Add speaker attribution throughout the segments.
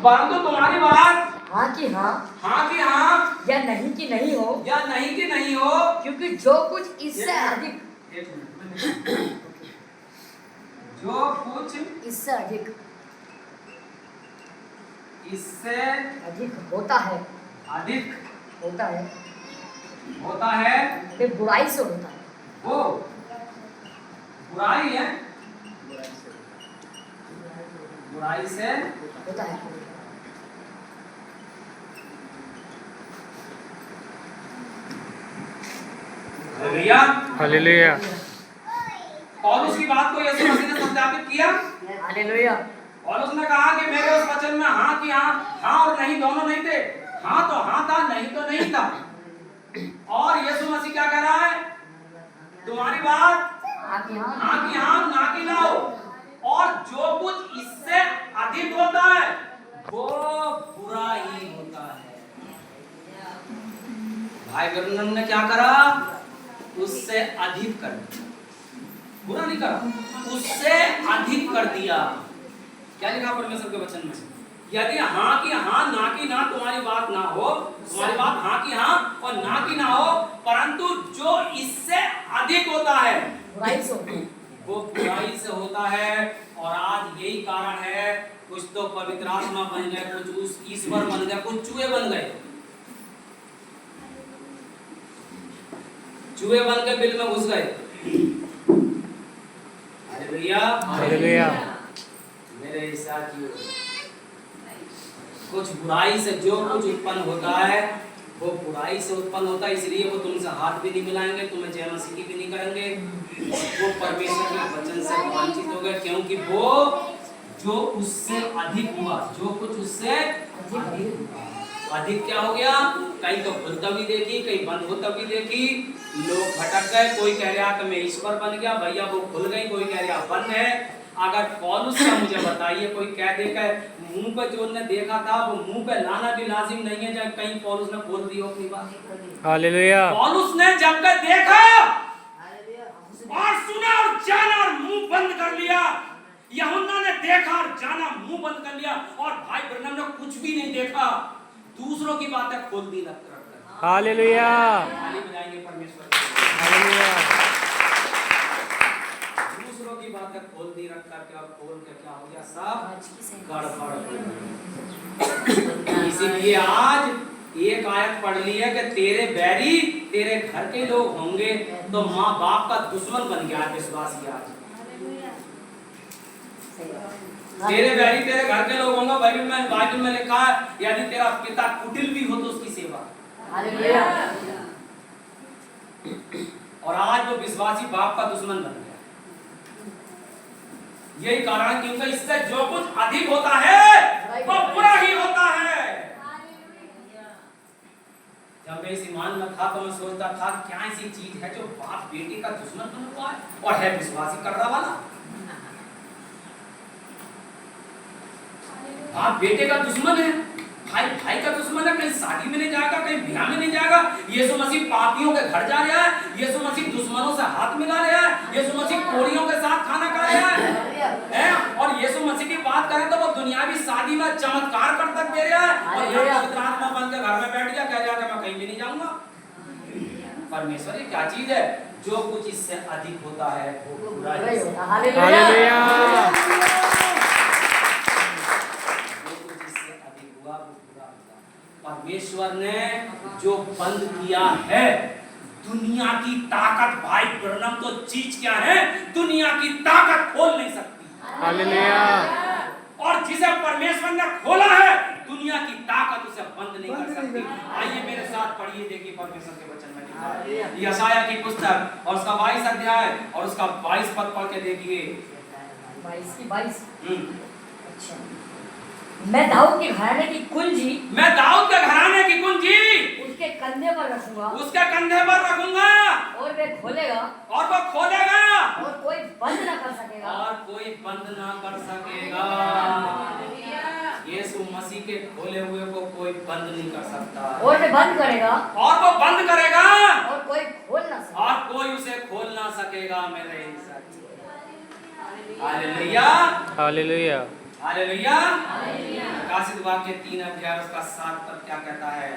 Speaker 1: परंतु तुम्हारी बात
Speaker 2: हाँ कि हाँ,
Speaker 1: हाँ कि हाँ,
Speaker 2: या नहीं कि नहीं हो,
Speaker 1: या नहीं कि नहीं हो,
Speaker 2: क्योंकि जो कुछ इससे अधिक,
Speaker 1: एक मिनट, जो कुछ
Speaker 2: इससे अधिक
Speaker 1: इससे
Speaker 2: अधिक होता है,
Speaker 1: अधिक
Speaker 2: होता है,
Speaker 1: होता है
Speaker 2: वे बुराई से होता है।
Speaker 1: वो बुराई है, बुराई से
Speaker 2: होता है।
Speaker 1: हालेलुया।
Speaker 3: हालेलुया।
Speaker 1: और उसकी बात को यीशु मसीह ने सत्यापित किया
Speaker 2: हालेलुया।
Speaker 1: और उसने कहा कि मेरे उस वचन में हाँ कि हाँ, हाँ और नहीं दोनों नहीं थे, हाँ तो हाँ था, नहीं तो नहीं था। और यीशु मसीह क्या कह रहा है, तुम्हारी बात
Speaker 2: हाँ कि हाँ,
Speaker 1: हाँ कि हाँ, ना कि ना हो, और जो कुछ इससे अधिक होता है वो बुरा ही होता है। भाई ब्रनम ने क्या करा, उससे अधिक कर दिया, बुरा नहीं करा, उससे अधिक कर दिया। क्या लिखा परमेश्वर के वचन में, यदि हाँ कि हाँ, ना कि ना, तुम्हारी बात ना हो, तुम्हारी बात हाँ कि हाँ और ना कि ना हो, परंतु जो इससे अधिक होता है
Speaker 2: बुराई से होता है।
Speaker 1: वो बुराई से होता है। और आज यही कारण है, कुछ तो पवित्र आत्मा बन गए, कुछ उस ईश्वर बन गए, कुछ चूहे बन गए, चूहे बन के बिल में घुस गए। Hallelujah,
Speaker 3: hallelujah.
Speaker 1: मेरे साथियों, कुछ बुराई से जो कुछ उत्पन्न होता है वो बुराई से उत्पन्न होता है, इसलिए वो तुमसे हाथ भी नहीं मिलाएंगे, तुम्हें जय मसीह की भी नहीं करेंगे, वो परमेश्वर के वचन से वंचित हो गए, क्योंकि वो जो उससे अधिक हुआ, जो कुछ उससे अधिक क्या हो गया, कहीं तो खुलता भी देखी, कहीं बंद होता भी देखी, लोग भटक गए। कोई कह रहा कि मैं ईश्वर बन गया, भैया वो खुल गई, कोई कह रहा बंद है। अगर पौलुस का मुझे बताइए, कोई कह दे कि मुंह पे जो उन्होंने देखा था वो मुंह पे लाना भी लाजिम नहीं है, जब कहीं पौलुस ने बोल दी हो अपनी बात।
Speaker 3: हालेलुया।
Speaker 1: पौलुस ने जब तक देखा और सुना और जाना और मुंह बंद कर लिया, यूहन्ना ने देखा और जाना, मुंह बंद कर लिया, और भाई ब्रनम ने कुछ भी नहीं देखा, दूसरों की बातें खोल दी रख कर।
Speaker 3: हालेलुया।
Speaker 1: ताली बजाएंगे परमेश्वर की।
Speaker 3: हालेलुया।
Speaker 1: दूसरों की बातें खोल दी रख कर, और खोल के क्या हो गया, सब गड़बड़ हो गई। इसीलिए आज एक आयत पढ़ ली है कि तेरे बैरी तेरे घर के लोग होंगे, तो माँ बाप का दुश्मन बन गया विश्वासी आज। तेरे बैरी तेरे घर के लोग होंगे, बाइबल में लिखा है, यदि तेरा पिता कुटिल भी हो तो उसकी सेवा।
Speaker 2: हालेलुया।
Speaker 1: और आज वो विश्वासी बाप का दुश्मन बन गया। यही कारण, क्योंकि इससे जो कुछ अधिक होता है वो बुरा ही होता है। जब मैं इस ईमान में था तो मैं सोचता था, क्या ऐसी चीज है जो बाप बेटे का दुश्मन बना हुआ है और है विश्वासी करने वाला। बाप बेटे का दुश्मन है, भाई भाई का दुश्मन है, कहीं शादी में नहीं जाएगा, कहीं ब्याह में नहीं जाएगा। यीशु मसीह पापियों के घर जा रहा है, यीशु मसीह दुश्मनों से हाथ मिला रहा है, यीशु मसीह कोढ़ियों के साथ खाना खा रहा है, और यीशु मसीह की बात करें तो वो दुनियावी शादी में चमत्कार कर तक दे रहा है, और यहाँ पवित्र आत्मा बन के घर में बैठ गया, कह रहा है मैं कहीं भी नहीं जाऊंगा। परमेश्वर ये क्या चीज है, जो कुछ इससे अधिक होता है वो बुरा ही होता है।
Speaker 3: हालेलुया।
Speaker 1: परमेश्वर ने जो बंद किया है, दुनिया की ताकत, भाई ब्रनम तो चीज क्या है, दुनिया की ताकत खोल नहीं सकती।
Speaker 3: हालेलुया।
Speaker 1: और जिसे परमेश्वर ने खोला है, दुनिया की ताकत उसे बंद नहीं कर सकती। आइए मेरे साथ पढ़िए, देखिए परमेश्वर के वचन में लिखा है, यशायाह की पुस्तक और उसका 22 अध्याय और उसका 22 पद पढ़ के देखिए।
Speaker 2: 22। अच्छा। मैं दाऊद के घराने की कुंजी,
Speaker 1: मैं दाऊद के घराने की कुंजी
Speaker 2: उसके कंधे पर रखूंगा,
Speaker 1: उसके कंधे पर रखूंगा,
Speaker 2: और वह खोलेगा,
Speaker 1: और वो खोलेगा,
Speaker 2: और कोई बंद न कर सकेगा,
Speaker 1: और कोई बंद ना कर सकेगा। यीशु मसीह के खोले हुए को कोई बंद नहीं कर सकता,
Speaker 2: और वह बंद करेगा,
Speaker 1: और वो बंद करेगा,
Speaker 2: और कोई खोल ना सकेगा,
Speaker 1: और कोई उसे खोल ना सकेगा। मेरे साथी, हालेलुया,
Speaker 3: हालेलुया।
Speaker 1: हालेलुया। प्रकाशित वाक्य 3 अध्याय उसका 7 पद क्या कहता है?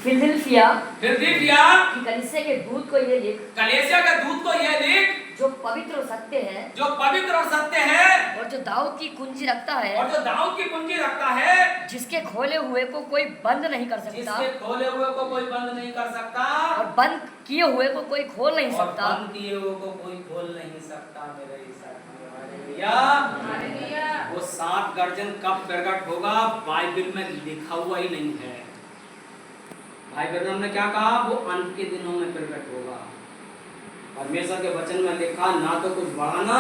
Speaker 2: फिलदिल्फिया
Speaker 1: फिलदिल्फिया
Speaker 2: की कलीसिया के दूत को ये लिख,
Speaker 1: कलीसिया के दूत को यह लिख,
Speaker 2: जो पवित्र और सत्य है
Speaker 1: जो पवित्र और सत्य है
Speaker 2: और जो दाऊद की कुंजी रखता है,
Speaker 1: और जो दाऊद की कुंजी रखता है,
Speaker 2: जिसके खोले हुए को कोई बंद नहीं कर सकता
Speaker 1: जिसके खोले हुए को कोई बंद नहीं कर सकता
Speaker 2: और बंद किए हुए को कोई खोल नहीं
Speaker 1: और
Speaker 2: सकता।
Speaker 1: बंद किए हुए को कोई खोल नहीं सकता। मेरे हालेलुया। वो 7 गर्जन कब प्रकट होगा बाइबल में लिखा हुआ ही नहीं है। भाई ब्रह्म ने क्या कहा? वो अंत के दिनों में प्रकट होगा। परमेश्वर के वचन में लिखा ना तो कुछ बढ़ाना